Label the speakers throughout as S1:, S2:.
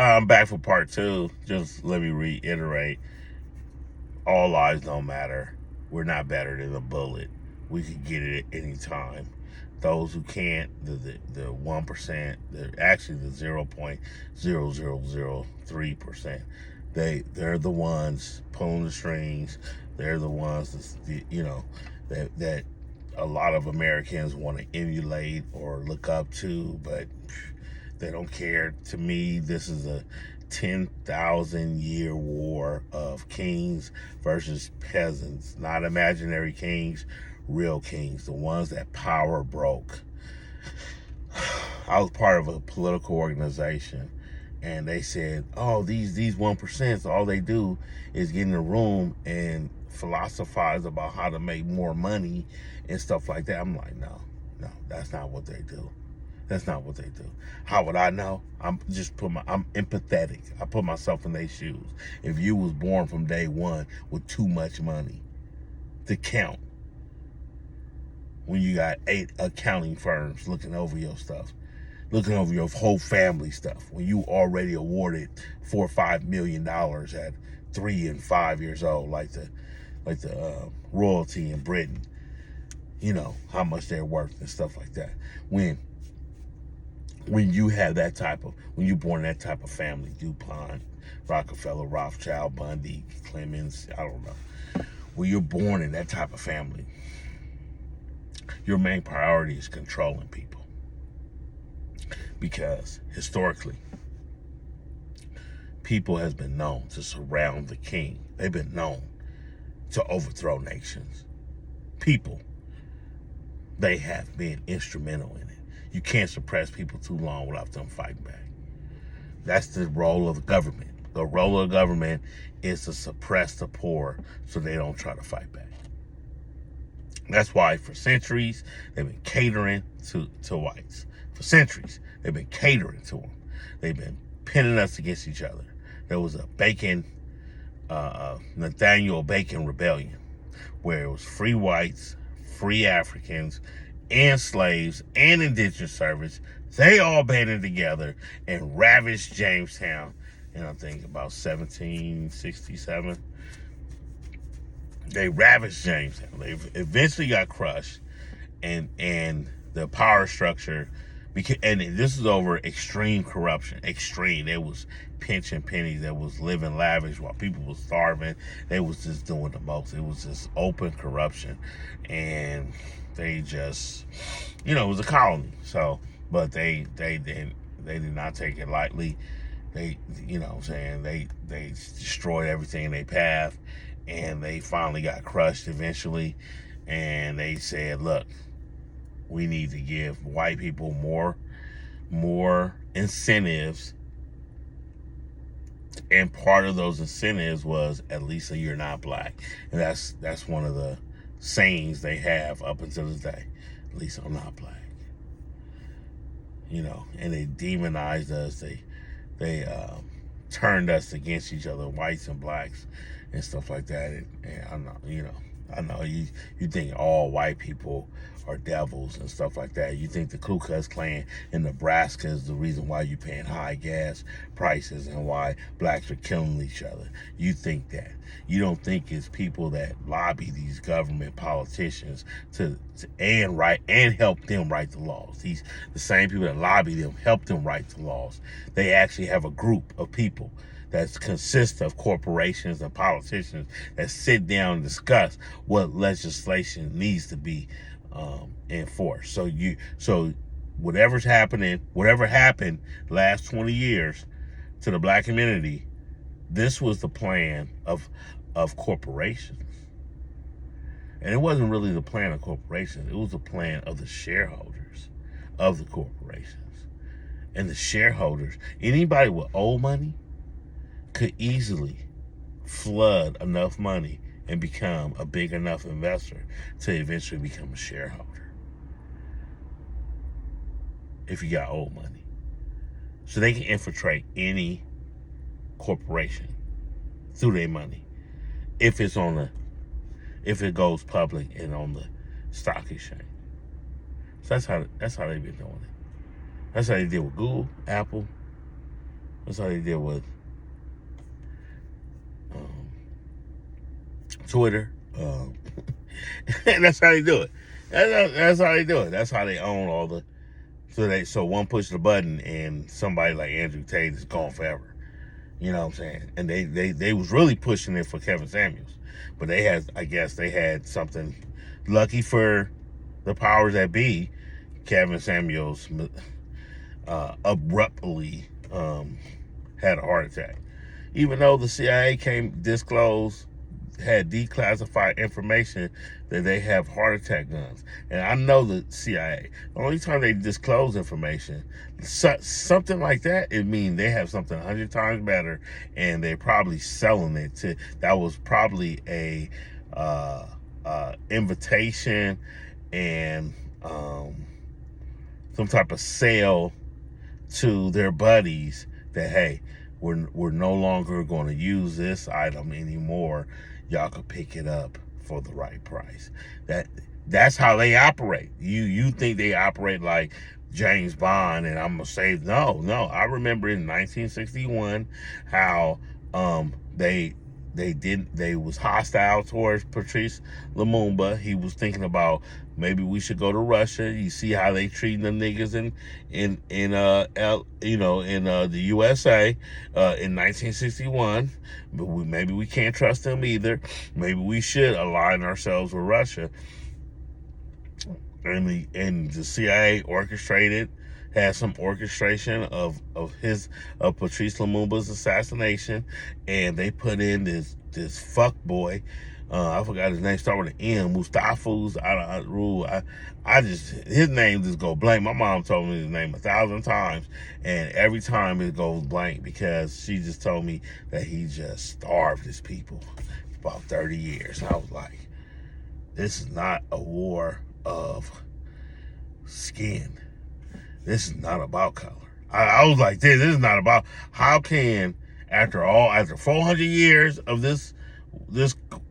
S1: I'm back for part two. Just let me reiterate, all lives don't matter. We're not better than a bullet. We can get it at any time. Those who can't, the 1%, actually the 0.0003%, they're the ones pulling the strings. They're the ones that a lot of Americans want to emulate or look up to, but they don't care. To me, this is a 10,000-year war of kings versus peasants, not imaginary kings, real kings, the ones that power broke. I was part of a political organization, and they said, "Oh, these 1%, all they do is get in a room and philosophize about how to make more money and stuff like that." I'm like, no, that's not what they do. That's not what they do. How would I know? I'm empathetic. I put myself in their shoes. If you was born from day one with too much money to count, when you got 8 accounting firms looking over your stuff, looking over your whole family stuff, when you already awarded $4 or $5 million at 3 and 5 years old, like the royalty in Britain, you know how much they're worth and stuff like that. When you have that when you're born in that type of family, DuPont, Rockefeller, Rothschild, Bundy, Clemens, I don't know. When you're born in that type of family, your main priority is controlling people. Because historically, people has been known to surround the king. They've been known to overthrow nations. People, they have been instrumental in it. You can't suppress people too long without them fighting back. That's the role of the government. The role of the government is to suppress the poor so they don't try to fight back. That's why for centuries, they've been catering to whites. For centuries, they've been catering to them. They've been pinning us against each other. There was a Nathaniel Bacon rebellion, where it was free whites, free Africans, and slaves and indentured servants. They all banded together and ravaged Jamestown in, I think, about 1767. They ravaged Jamestown. They eventually got crushed, and the power structure became, and this is over extreme corruption. Extreme. They was pinching pennies. They was living lavish while people was starving. They was just doing the most. It was just open corruption, and they just, it was a colony. So, but they did not take it lightly. They, they destroyed everything in their path, and they finally got crushed eventually. And they said, look, we need to give white people more incentives. And part of those incentives was, at least you're not black. And that's one of the sayings they have up until this day. At least I'm not black. And they demonized us. They turned us against each other, whites and blacks and stuff like that. And I know you think all white people are devils and stuff like that. You think the Ku Klux Klan in Nebraska is the reason why you're paying high gas prices and why blacks are killing each other. You think that. You don't think it's people that lobby these government politicians and help them write the laws. The same people that lobby them help them write the laws. They actually have a group of people that consists of corporations and politicians that sit down and discuss what legislation needs to be enforced. So whatever happened last 20 years to the black community, this was the plan of corporations. And it wasn't really the plan of corporations. It was the plan of the shareholders of the corporations. And the shareholders, anybody with old money, could easily flood enough money and become a big enough investor to eventually become a shareholder. If you got old money. So they can infiltrate any corporation through their money. If it goes public and on the stock exchange. So that's how they've been doing it. That's how they did with Google, Apple, That's how they deal with um, Twitter. That's how they do it. That's how they do it. That's how they own all the. So one push the button and somebody like Andrew Tate is gone forever. You know what I'm saying? And they was really pushing it for Kevin Samuels, but I guess they had something. Lucky for the powers that be, Kevin Samuels abruptly had a heart attack, even though the CIA had declassified information that they have heart attack guns. And I know the CIA, the only time they disclose information, something like that, it means they have something 100 times better, and they're probably selling it to. That was probably a invitation and some type of sale to their buddies that, hey, we're no longer going to use this item anymore. Y'all could pick it up for the right price. That's how they operate. You think they operate like James Bond, and I'm gonna say no. I remember in 1961 how they was hostile towards Patrice Lumumba. He was thinking about maybe we should go to Russia. You see how they treating the niggas in the USA in 1961. But maybe we can't trust them either. Maybe we should align ourselves with Russia. And the CIA orchestrated, had some orchestration of Patrice Lumumba's assassination, and they put in this fuck boy. I forgot his name. Start with an M. Mustafa's. His name just go blank. My mom told me his name 1,000 times, and every time it goes blank because she just told me that he just starved his people for about 30 years. And I was like, this is not a war of skin. This is not about color. I was like, this is not about. How can after 400 years of this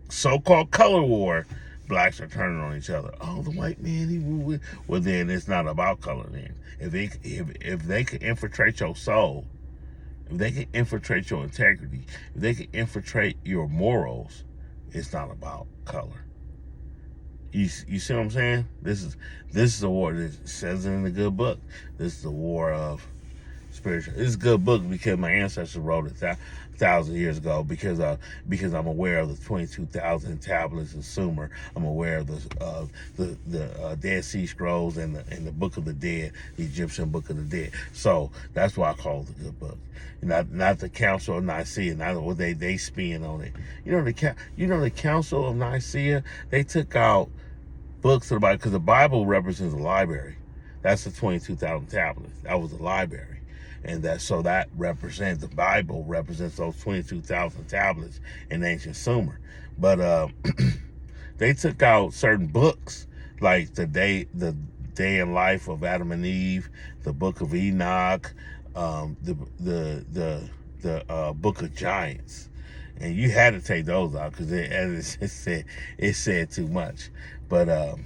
S1: so-called color war, blacks are turning on each other? Oh, the white man. Well, then it's not about color. Then if they could infiltrate your soul, if they could infiltrate your integrity, if they could infiltrate your morals, it's not about color. You see what I'm saying? This is a war that says it in the good book. This is a war of spiritual. This is a good book because my ancestors wrote it 1,000 years ago. Because I'm aware of the 22,000 tablets in Sumer. I'm aware of the Dead Sea Scrolls and the Book of the Dead, the Egyptian Book of the Dead. So that's why I call it the good book. Not the Council of Nicaea, not what they spin on it. The Council of Nicaea, they took out books of the Bible, because the Bible represents a library. That's the 22,000 tablets. That was a library. And that represents, the Bible represents those 22,000 tablets in ancient Sumer. But they took out certain books, like the day and life of Adam and Eve, the Book of Enoch, the Book of Giants. And you had to take those out because it said too much. But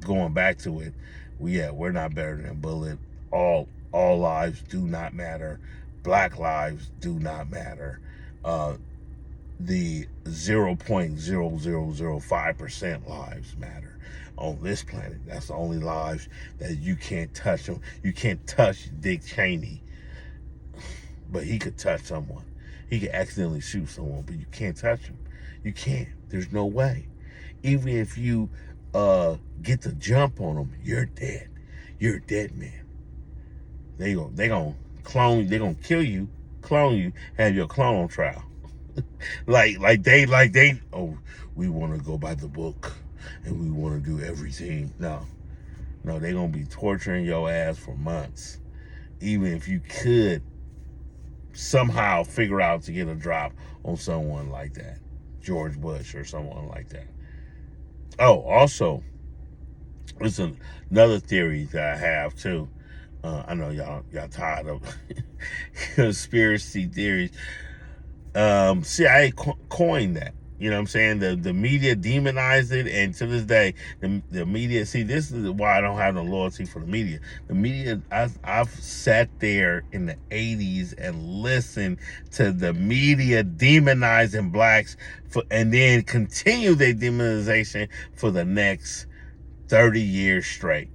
S1: going back to it, we're not better than Bullet. All lives do not matter. Black lives do not matter. The 0.0005% lives matter on this planet. That's the only lives that you can't touch them. You can't touch Dick Cheney, but he could touch someone. He could accidentally shoot someone, but you can't touch him. You can't. There's no way. Even if you get the jump on him, you're dead. You're a dead man. They gonna clone. They gonna kill you, clone you, have your clone on trial. like they. Oh, we want to go by the book, and we want to do everything. No, they gonna be torturing your ass for months. Even if you could somehow figure out to get a drop on someone like that, George Bush or someone like that. Oh, also, there's another theory that I have too. I know y'all tired of conspiracy theories. CIA coined that. You know what I'm saying? The media demonized it, and to this day, the media, see, this is why I don't have no loyalty for the media. The media, I've sat there in the 80s and listened to the media demonizing blacks, and then continue their demonization for the next 30 years straight.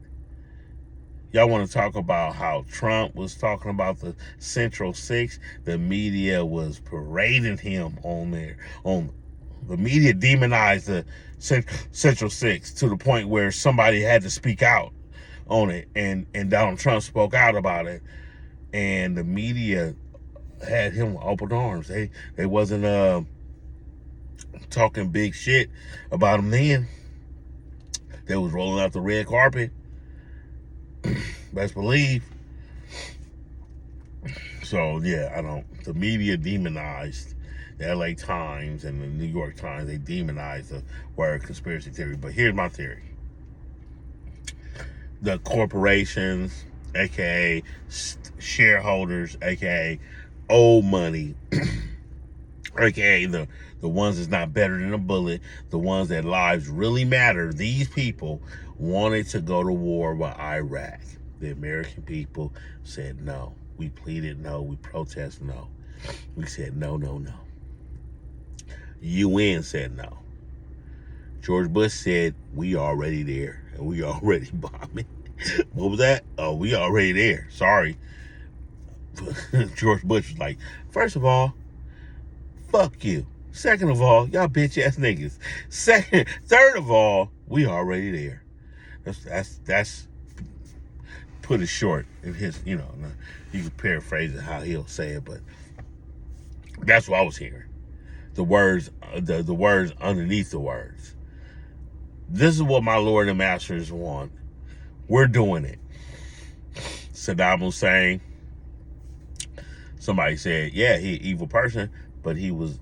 S1: Y'all want to talk about how Trump was talking about the Central Six? The media was parading him on there. The media demonized the Central Six to the point where somebody had to speak out on it, and Donald Trump spoke out about it, and the media had him open arms. They wasn't talking big shit about him then. They was rolling out the red carpet. Best believe. So yeah, the media demonized the LA Times and the New York Times. They demonized the word conspiracy theory. But here's my theory. The corporations, aka shareholders, aka old money, aka the ones that's not better than a bullet, the ones that lives really matter, these people wanted to go to war with Iraq. The American people said no. We pleaded no. We protested no. We said no, no, no. UN said no. George Bush said we already there and we already bombing. What was that? Oh, we already there. Sorry. George Bush was like, first of all, fuck you. Second of all, y'all bitch ass niggas. Third of all, we already there. That's put it short. If his, you can paraphrase it how he'll say it, but that's what I was hearing. The words, the words underneath the words. This is what my Lord and Masters want. We're doing it. Saddam Hussein. Somebody said, yeah, he an evil person, but he was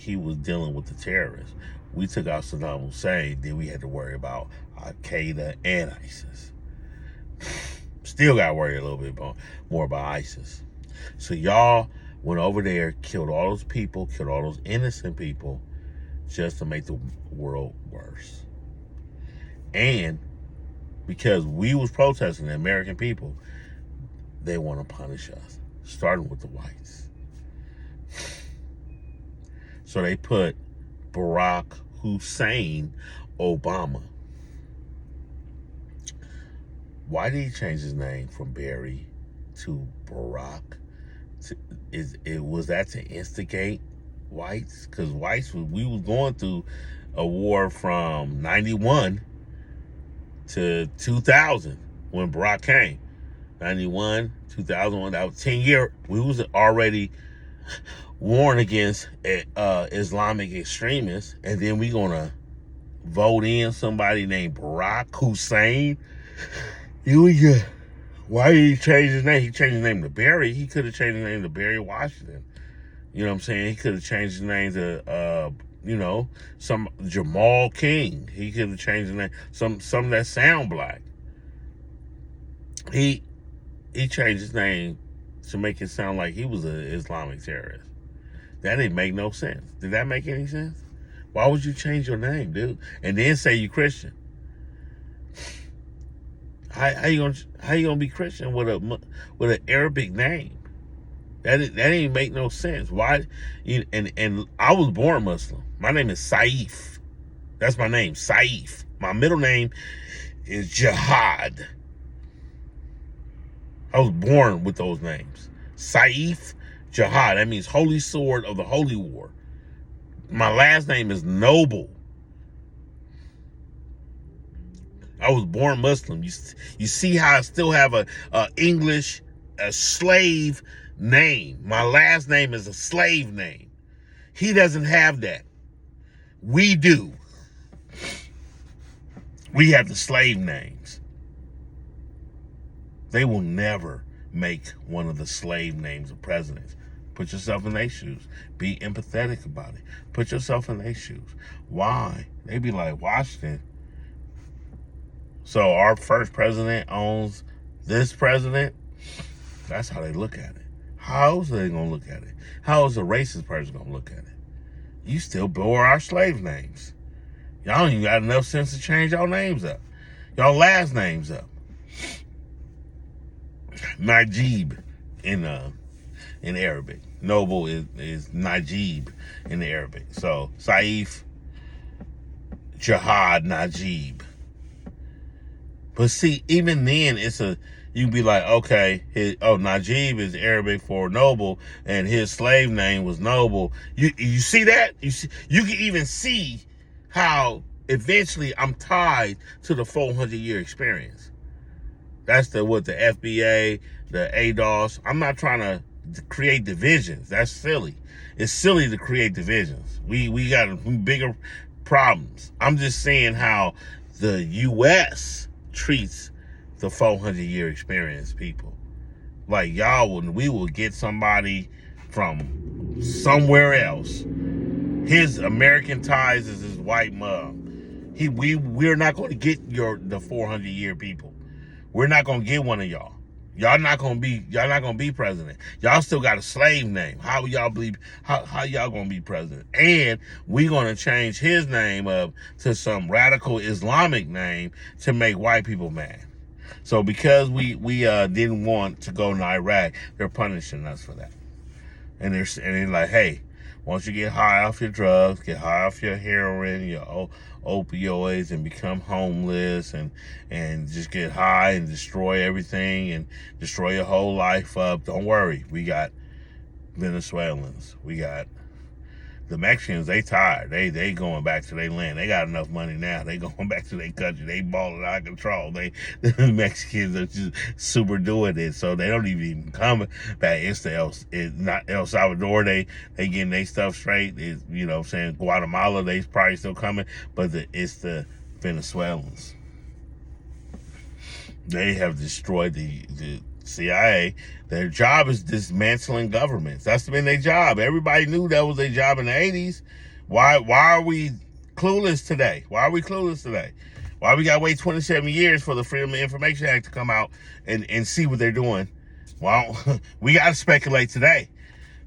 S1: dealing with the terrorists. We took out Saddam Hussein, then we had to worry about Al Qaeda and ISIS. Still got to worry a little bit more about ISIS. So y'all went over there, killed all those people, killed all those innocent people, just to make the world worse. And because we was protesting, the American people, they want to punish us, starting with the whites. So they put Barack Hussein Obama. Why did he change his name from Barry to Barack? Was that to instigate whites? Because whites, we was going through a war from 91 to 2000 when Barack came. 91, 2001, that was 10 years. We was already warned against Islamic extremists, and then we gonna vote in somebody named Barack Hussein. Why did he change his name? He changed his name to Barry. He could have changed his name to Barry Washington. You know what I'm saying? He could have changed his name to some Jamal King. He could have changed his name some that sound black. He changed his name to make it sound like he was an Islamic terrorist. That didn't make no sense. Did that make any sense? Why would you change your name, dude? And then say you Christian? How you gonna be Christian with an Arabic name? That ain't make no sense. Why? And I was born Muslim. My name is Saif. That's my name, Saif. My middle name is Jihad. I was born with those names. Saif, Jihad. That means Holy Sword of the Holy War. My last name is Noble. I was born Muslim. You see how I still have a English, a slave name. My last name is a slave name. He doesn't have that. We do. We have the slave names. They will never make one of the slave names of presidents. Put yourself in their shoes. Be empathetic about it. Put yourself in their shoes. Why? They be like, Washington. So our first president owns this president? That's how they look at it. How else are they going to look at it? How is a racist person going to look at it? You still bore our slave names. Y'all don't even got enough sense to change y'all names up. Y'all last names up. Najib in Arabic. Noble is Najib in the Arabic. So Saif, Jihad, Najib. But see, even then, you can be like, okay, Najib is Arabic for noble, and his slave name was Noble. You see that? You can even see how eventually I'm tied to the 400-year experience. That's what the FBA, the ADOS. I'm not trying to create divisions. That's silly. It's silly to create divisions. We got bigger problems. I'm just saying how the U.S. treats the 400-year experience people. Like we will get somebody from somewhere else. His American ties is his white mom. We're not going to get the 400-year people. We're not gonna get one of y'all. Y'all not gonna be president. Y'all still got a slave name. How y'all gonna be president? And we gonna change his name up to some radical Islamic name to make white people mad. So because we didn't want to go to Iraq, they're punishing us for that. And they're like, hey, once you get high off your drugs, get high off your heroin, your opioids, and become homeless, and just get high and destroy everything and destroy your whole life up, don't worry. We got Venezuelans. We got the Mexicans. They tired. They going back to their land. They got enough money now. They going back to their country. They balling out of control. The Mexicans are just super doing it, so they don't even come back. It's not El Salvador. They getting their stuff straight. It's, you know what I'm saying, Guatemala, they probably still coming, but it's the Venezuelans. They have destroyed the CIA. Their job is dismantling governments. That's been their job. Everybody knew that was their job in the 80s. Why are we clueless today? Why are we clueless today? Why we got to wait 27 years for the Freedom of Information Act to come out and see what they're doing? Well, we got to speculate today.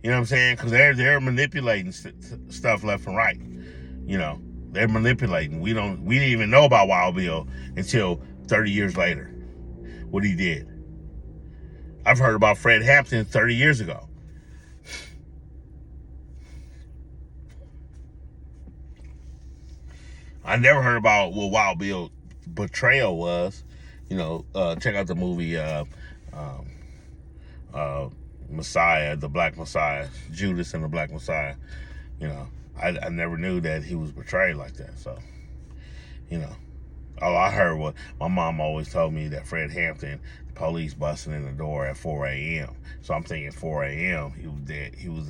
S1: You know what I'm saying? Because they're manipulating stuff left and right. You know, they're manipulating. We didn't even know about Wild Bill until 30 years later. What he did. I've heard about Fred Hampton 30 years ago. I never heard about what Wild Bill betrayal was. You know, check out the movie Messiah, the Black Messiah, Judas and the Black Messiah. You know, I never knew that he was betrayed like that. So, you know, all I heard was my mom always told me that Fred Hampton, the police busting in the door at 4 a.m. So I'm thinking 4 a.m. he was dead. He was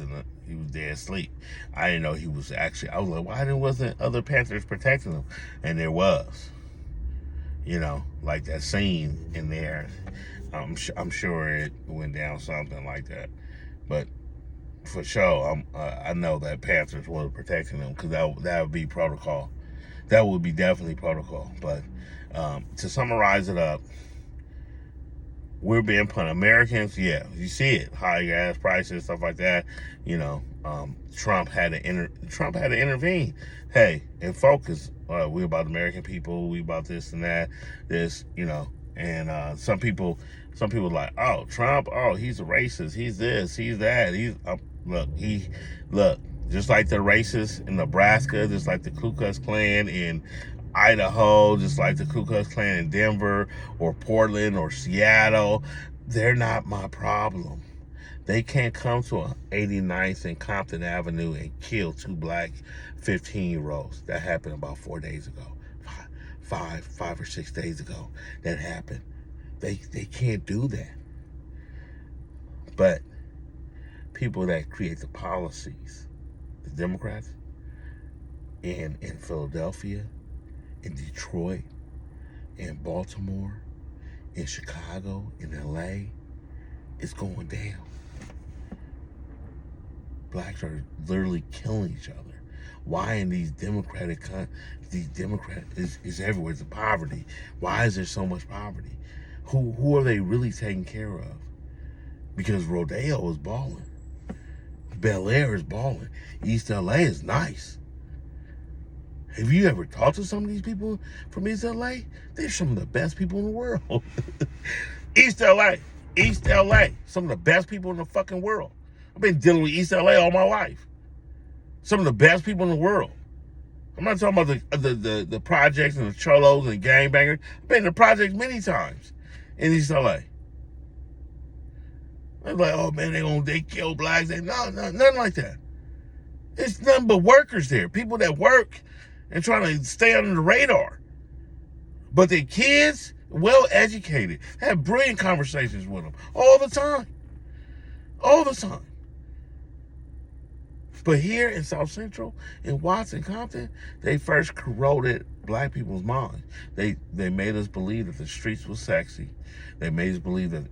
S1: dead asleep. I didn't know he was actually. I was like, why wasn't other Panthers protecting him? And there was. You know, like that scene in there. I'm sure it went down something like that. But for sure, I know that Panthers were protecting them because that would be protocol. That would be definitely protocol. But to summarize it up, we're being punished. Americans, yeah, you see it, high gas prices, stuff like that. You know, Trump had to intervene. Hey, and focus. We about American people. We about this and that. This, you know, and some people like, oh, Trump. Oh, he's a racist. He's this. He's that. Look. Just like the racists in Nebraska, just like the Ku Klux Klan in Idaho, just like the Ku Klux Klan in Denver or Portland or Seattle, they're not my problem. They can't come to 89th and Compton Avenue and kill two black 15-year-olds. That happened about 4 days ago. Five or 6 days ago, that happened. They can't do that. But people that create the policies, the Democrats in Philadelphia, in Detroit, in Baltimore, in Chicago, in LA, it's going down. Blacks are literally killing each other. Why in these Democrats is everywhere? It's the poverty. Why is there so much poverty? Who are they really taking care of? Because Rodeo is balling. Bel Air is balling. East LA is nice. Have you ever talked to some of these people from East LA? They're some of the best people in the world. East LA. East LA. Some of the best people in the fucking world. I've been dealing with East LA all my life. Some of the best people in the world. I'm not talking about the projects and the cholos and gangbangers. I've been in the projects many times in East LA. I'm like, oh man, they kill blacks. No, nothing like that. It's nothing but workers there. People that work and trying to stay under the radar. But their kids, well educated, have brilliant conversations with them all the time. All the time. But here in South Central, in Watson, Compton, they first corroded black people's minds. They made us believe that the streets was sexy. They made us believe that,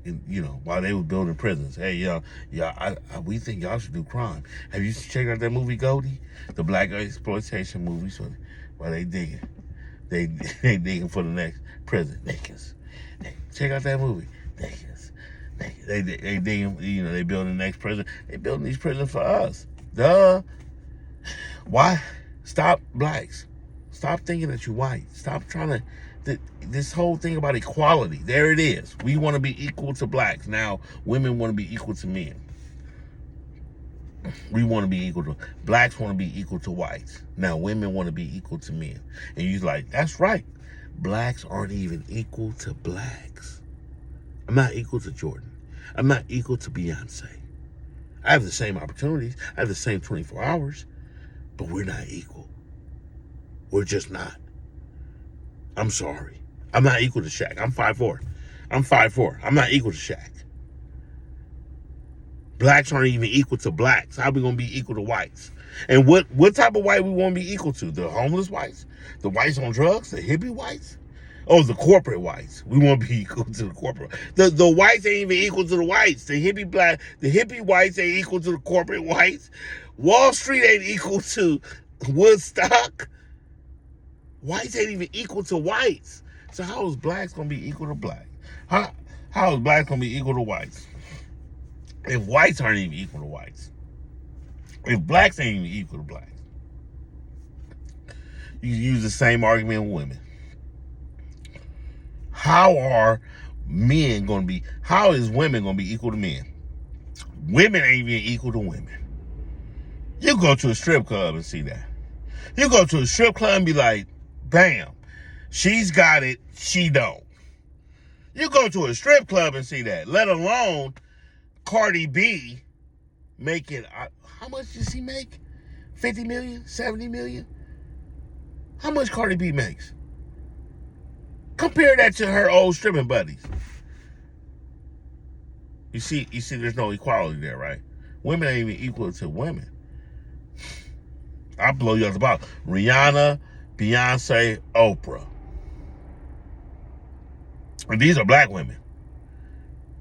S1: while they were building prisons, hey, we think y'all should do crime. Have you checked out that movie Goldie? The black exploitation movie. So while they digging, they digging for the next prison. Niggas. Check out that movie. Niggas. They digging, they building the next prison. They building these prisons for us. Duh. Why? Stop, blacks. Stop thinking that you're white. Stop trying to. This whole thing about equality. There it is. We want to be equal to blacks. Now, women want to be equal to men. We want to be equal to. Blacks want to be equal to whites. Now, women want to be equal to men. And you're like, that's right. Blacks aren't even equal to blacks. I'm not equal to Jordan. I'm not equal to Beyonce. I have the same opportunities. I have the same 24 hours, but we're not equal. We're just not. I'm sorry. I'm not equal to Shaq. I'm 5'4". I'm 5'4". I'm not equal to Shaq. Blacks aren't even equal to blacks. How are we going to be equal to whites? And what type of white we want to be equal to? The homeless whites? The whites on drugs? The hippie whites? Oh, the corporate whites. We want to be equal to the corporate. The whites ain't even equal to the whites. The hippie whites ain't equal to the corporate whites. Wall Street ain't equal to Woodstock. Whites ain't even equal to whites. So how is blacks gonna be equal to black? How is blacks gonna be equal to whites? If whites aren't even equal to whites. If blacks ain't even equal to blacks. You use the same argument with women. How is women going to be equal to men? Women ain't even equal to women. You go to a strip club and see that. You go to a strip club and be like, bam, she's got it, she don't. You go to a strip club and see that, let alone Cardi B making, how much does she make? 50 million, 70 million? How much Cardi B makes? Compare that to her old stripping buddies. You see, there's no equality there, right? Women ain't even equal to women. I'll blow you out the bottom. Rihanna, Beyonce, Oprah. And these are black women.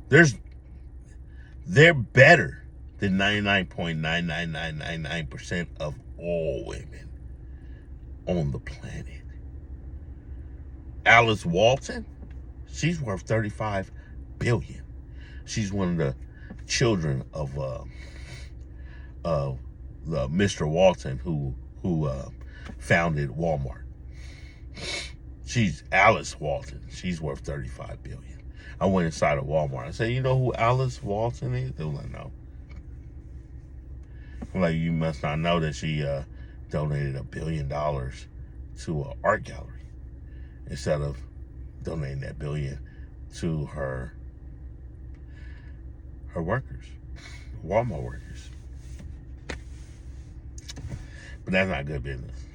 S1: They're better than 99.99999% of all women on the planet. Alice Walton, she's worth $35 billion. She's one of the children of Mr. Walton who founded Walmart. She's Alice Walton. She's worth $35 billion. I went inside of Walmart. I said, you know who Alice Walton is? They were like, no. I'm like, you must not know that she donated $1 billion to an art gallery instead of donating that $1 billion to her workers, Walmart workers. But that's not good business.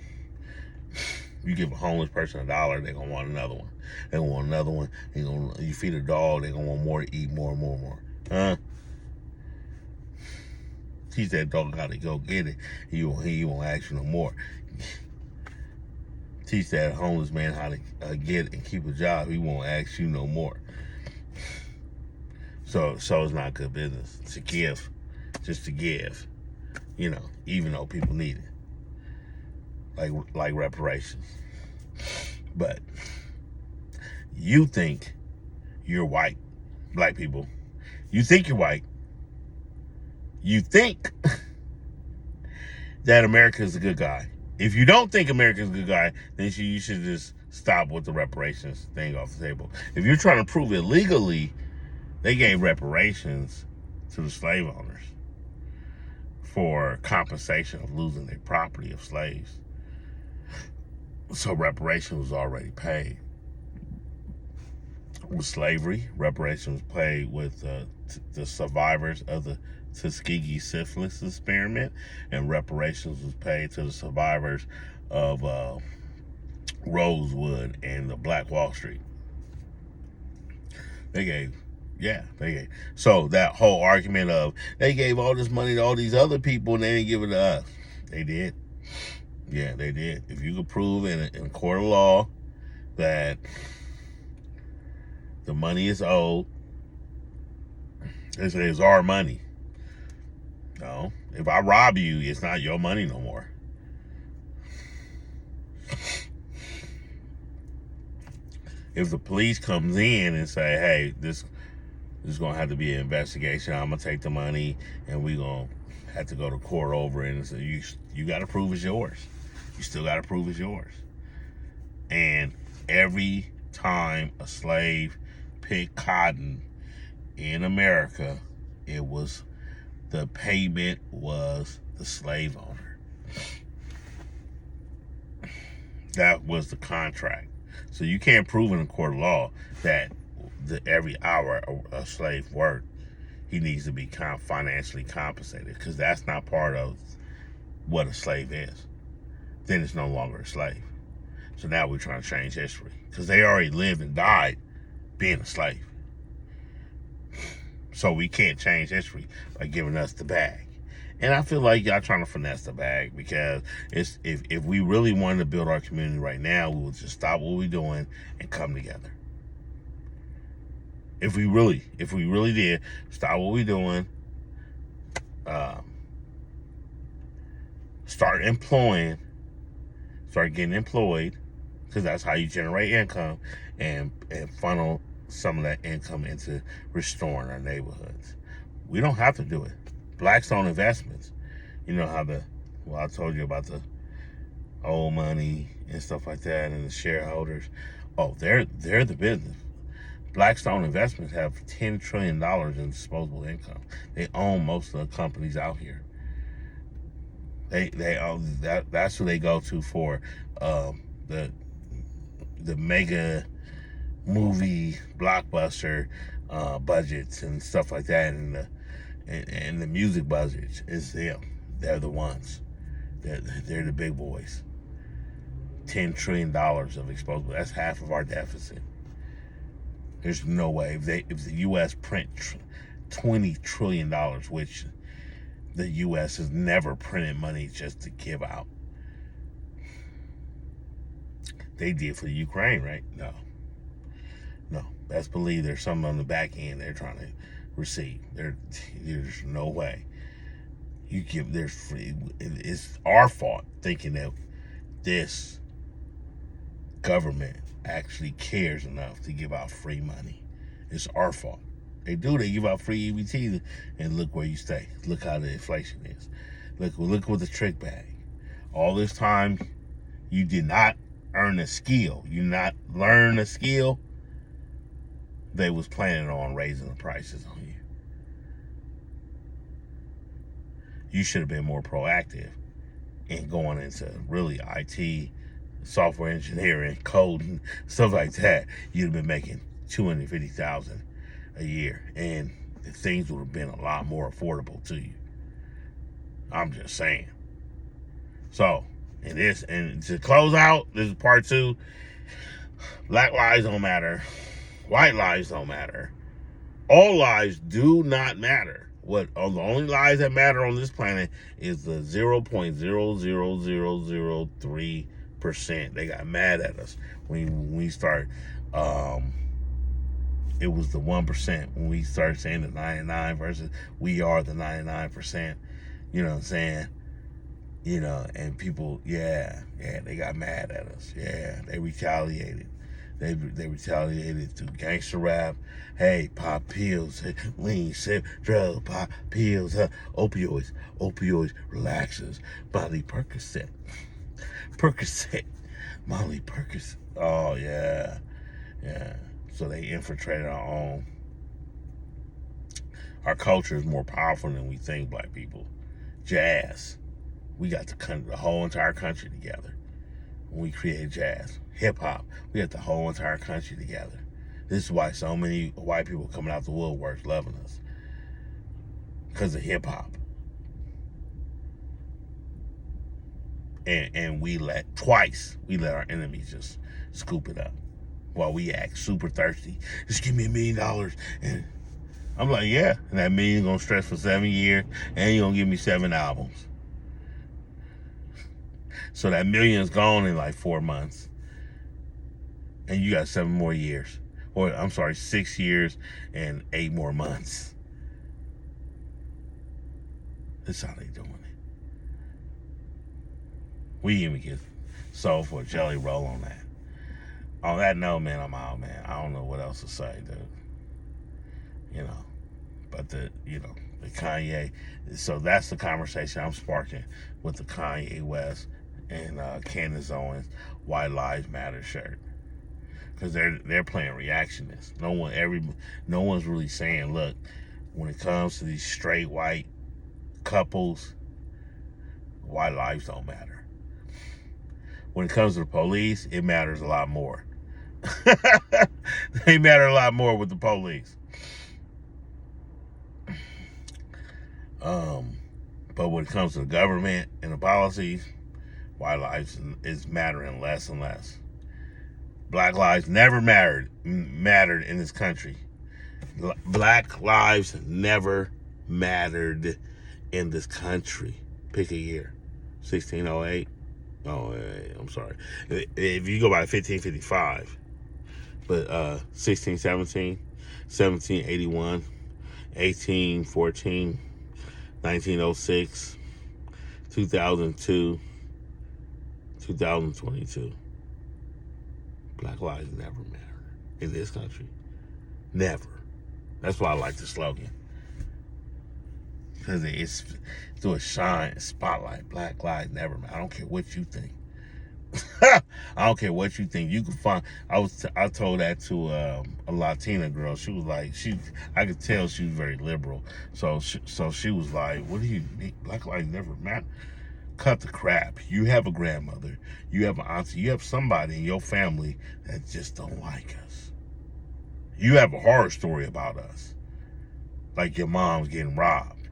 S1: You give a homeless person $1, they're gonna want another one. They gonna want another one. You feed a dog, they're gonna want more to eat, more and more and more. Huh? Teach that dog how to go get it. He won't ask you no more. Teach that homeless man how to get and keep a job. He won't ask you no more. So it's not good business to give, just to give, even though people need it, like reparations. But you think you're white, black people. You think you're white. You think that America is a good guy. If you don't think America's a good guy, then you should just stop with the reparations thing off the table. If you're trying to prove it legally, they gave reparations to the slave owners for compensation of losing their property of slaves. So reparations was already paid. With slavery, reparations was paid with the survivors of the Tuskegee syphilis experiment, and reparations was paid to the survivors of Rosewood and the Black Wall Street. They gave. So that whole argument of they gave all this money to all these other people and they didn't give it to us. They did. Yeah, they did. If you could prove in a court of law that the money is owed, it's our money. No, if I rob you, it's not your money no more. If the police comes in and say, hey, this is going to have to be an investigation, I'm going to take the money and we're going to have to go to court over it, and so you got to prove it's yours. You still got to prove it's yours. And every time a slave picked cotton in America, the payment was the slave owner. That was the contract. So you can't prove in a court of law that every hour a slave worked, he needs to be financially compensated, because that's not part of what a slave is. Then it's no longer a slave. So now we're trying to change history, because they already lived and died being a slave. So we can't change history by giving us the bag. And I feel like y'all trying to finesse the bag, because if we really wanted to build our community right now, we would just stop what we're doing and come together. If we really did stop what we're doing, start getting employed, because that's how you generate income, and funnel some of that income into restoring our neighborhoods. We don't have to do it. Blackstone Investments, you know how I told you about the old money and stuff like that, and the shareholders. Oh, they're the business. Blackstone Investments have $10 trillion in disposable income. They own most of the companies out here. They own that's who they go to for the mega movie blockbuster budgets and stuff like that, and the music budgets. Is them. They're the ones. They're the big boys. $10 trillion of exposable. That's half of our deficit. There's no way if the U.S. print $20 trillion, which the U.S. has never printed money just to give out. They did for the Ukraine, right? No. Best believe there's something on the back end they're trying to receive. There's no way. It's our fault thinking that this government actually cares enough to give out free money. It's our fault. They give out free EBT, and look where you stay. Look how the inflation is. Look with the trick bag. All this time, you did not earn a skill. You not learn a skill. They was planning on raising the prices on you. You should have been more proactive in going into really IT, software engineering, coding, stuff like that. You'd have been making $250,000 a year, and things would have been a lot more affordable to you. I'm just saying. So, and to close out, this is part 2. Black lives don't matter. White lives don't matter. All lives do not matter. The only lives that matter on this planet is the 0.00003%. They got mad at us when we start. It was the 1% when we started saying the 99 versus we are the 99%. You know what I'm saying? And people, they got mad at us. Yeah, they retaliated. They retaliated through gangster rap. Hey, pop pills, hey, lean, sip, drug, pop pills, opioids, relaxers, Molly Percocet, Molly Percocet. Oh yeah, yeah. So they infiltrated our culture is more powerful than we think, black people. Jazz. We got the whole entire country together when we created jazz. Hip hop. We got the whole entire country together. This is why so many white people coming out the woodworks loving us. Because of hip hop. And we let our enemies just scoop it up while we act super thirsty. Just give me $1 million. And I'm like, yeah. And that $1 million gonna stretch for 7 years, and you're gonna give me 7 albums. So that $1 million's gone in like 4 months. And you got 7 more years. Or I'm sorry, 6 years and 8 more months. That's how they doing it. We even get sold for a jelly roll on that. On that note, man, I'm out, man. I don't know what else to say, dude. You know. But the Kanye, so that's the conversation I'm sparking with the Kanye West and Candace Owens White Lives Matter shirt, because they're playing reactionist. No one's really saying, look, when it comes to these straight white couples, white lives don't matter. When it comes to the police, it matters a lot more. They matter a lot more with the police. But when it comes to the government and the policies, white lives is mattering less and less. Black lives never mattered in this country. Black lives never mattered in this country. Pick a year. 1608. Oh, I'm sorry. If you go by 1555, but 1617, 1781, 1814, 1906, 2002, 2022. Black lives never matter in this country. Never. That's why I like the slogan. Because it's through a shine spotlight. Black lives never matter. I don't care what you think. I don't care what you think. You can find. I told that to a Latina girl. She was like, I could tell she was very liberal. So she was like, "What do you mean? Black lives never matter." Cut the crap. You have a grandmother. You have an auntie. You have somebody in your family that just don't like us. You have a horror story about us, like your mom's getting robbed.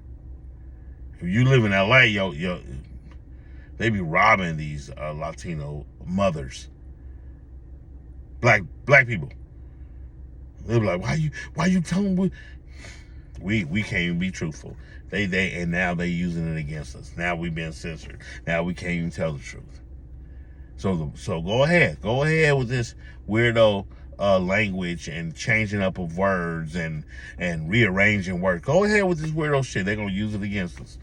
S1: If you live in LA, they be robbing these Latino mothers, black people. They be like, why you telling me? We can't even be truthful. And now they using it against us. Now we being censored. Now we can't even tell the truth. So go ahead with this weirdo language and changing up of words and rearranging words. Go ahead with this weirdo shit. They're gonna use it against us.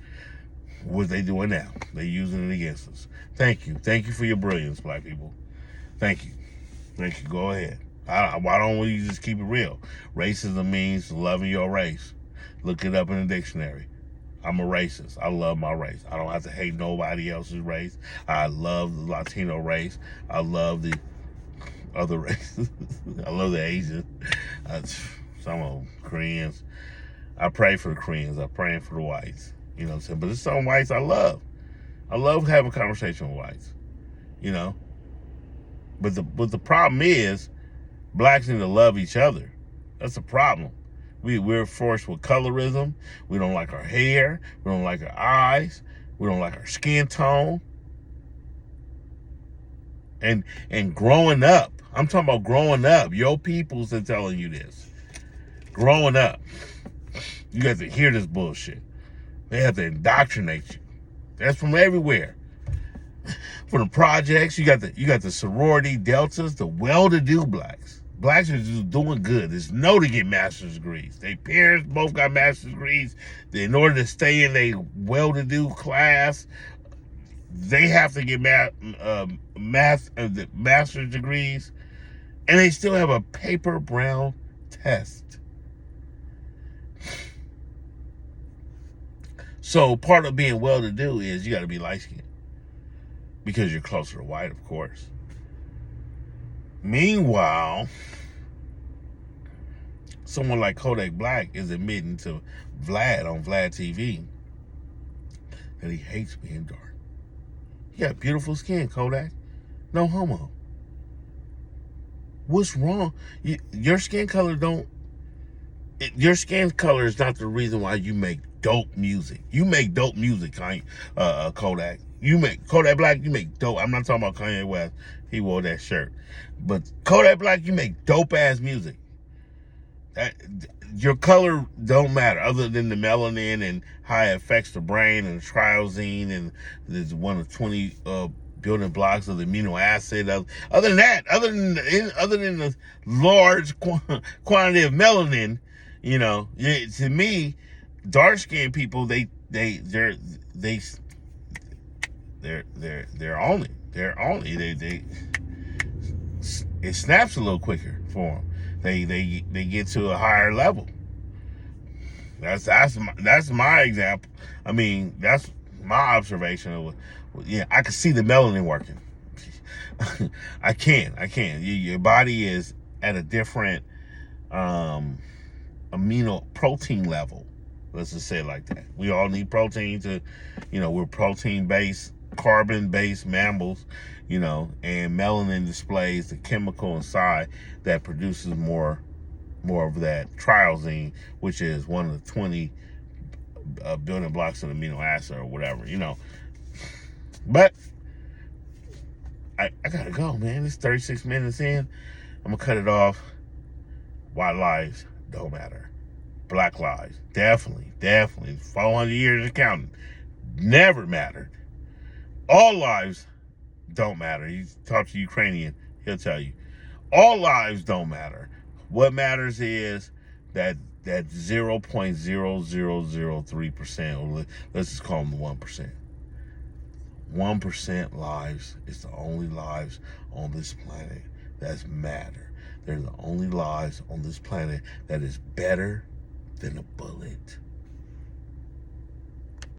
S1: What they doing now? They using it against us. Thank you for your brilliance, black people. Thank you. Go ahead. Why don't we just keep it real? Racism means loving your race. Look it up in the dictionary. I'm a racist. I love my race. I don't have to hate nobody else's race. I love the Latino race. I love the other races. I love the Asians. Some of them, Koreans. I pray for the Koreans. I'm praying for the whites. You know what I'm saying? But there's some whites I love. I love having a conversation with whites. You know? But the problem is, blacks need to love each other. That's the problem. We're forced with colorism. We don't like our hair. We don't like our eyes. We don't like our skin tone. And growing up, I'm talking about growing up. Your peoples are telling you this. Growing up, you have to hear this bullshit. They have to indoctrinate you. That's from everywhere. From the projects, you got the sorority deltas, the well-to-do blacks. Blacks are just doing good. There's no to get master's degrees. Their parents both got master's degrees. In order to stay in a well-to-do class, they have to get master's degrees. And they still have a paper brown test. So part of being well-to-do is you got to be light-skinned because you're closer to white, of course. Meanwhile, someone like Kodak Black is admitting to Vlad on Vlad TV that he hates being dark. You got beautiful skin, Kodak. No homo. What's wrong? Your skin color don't. Your skin color is not the reason why you make dope music. You make dope music, Kodak. You make Kodak Black. You make dope. I'm not talking about Kanye West. He wore that shirt, but Kodak Black, you make dope ass music. Your color don't matter other than the melanin and how it affects the brain and the triosine and there's one of 20 building blocks of the amino acid. Other than that, other than the large quantity of melanin, to me, dark skinned people they're only it snaps a little quicker for them. They get to a higher level. That's my example. I mean, that's my observation of it. Yeah, I can see the melanin working. I can. Your body is at a different amino protein level. Let's just say it like that. We all need protein to, we're protein based, carbon based mammals, and melanin displays the chemical inside that produces more of that triosine, which is one of the 20 building blocks of amino acid or whatever, But I gotta go, man. It's 36 minutes in. I'm gonna cut it off. White lives don't matter. Black lives, definitely. 400 years of counting, never mattered. All lives don't matter. You talk to Ukrainian, he'll tell you. All lives don't matter. What matters is that 0.0003%, or let's just call them the 1%. 1% lives is the only lives on this planet that matter. They're the only lives on this planet that is better than a bullet.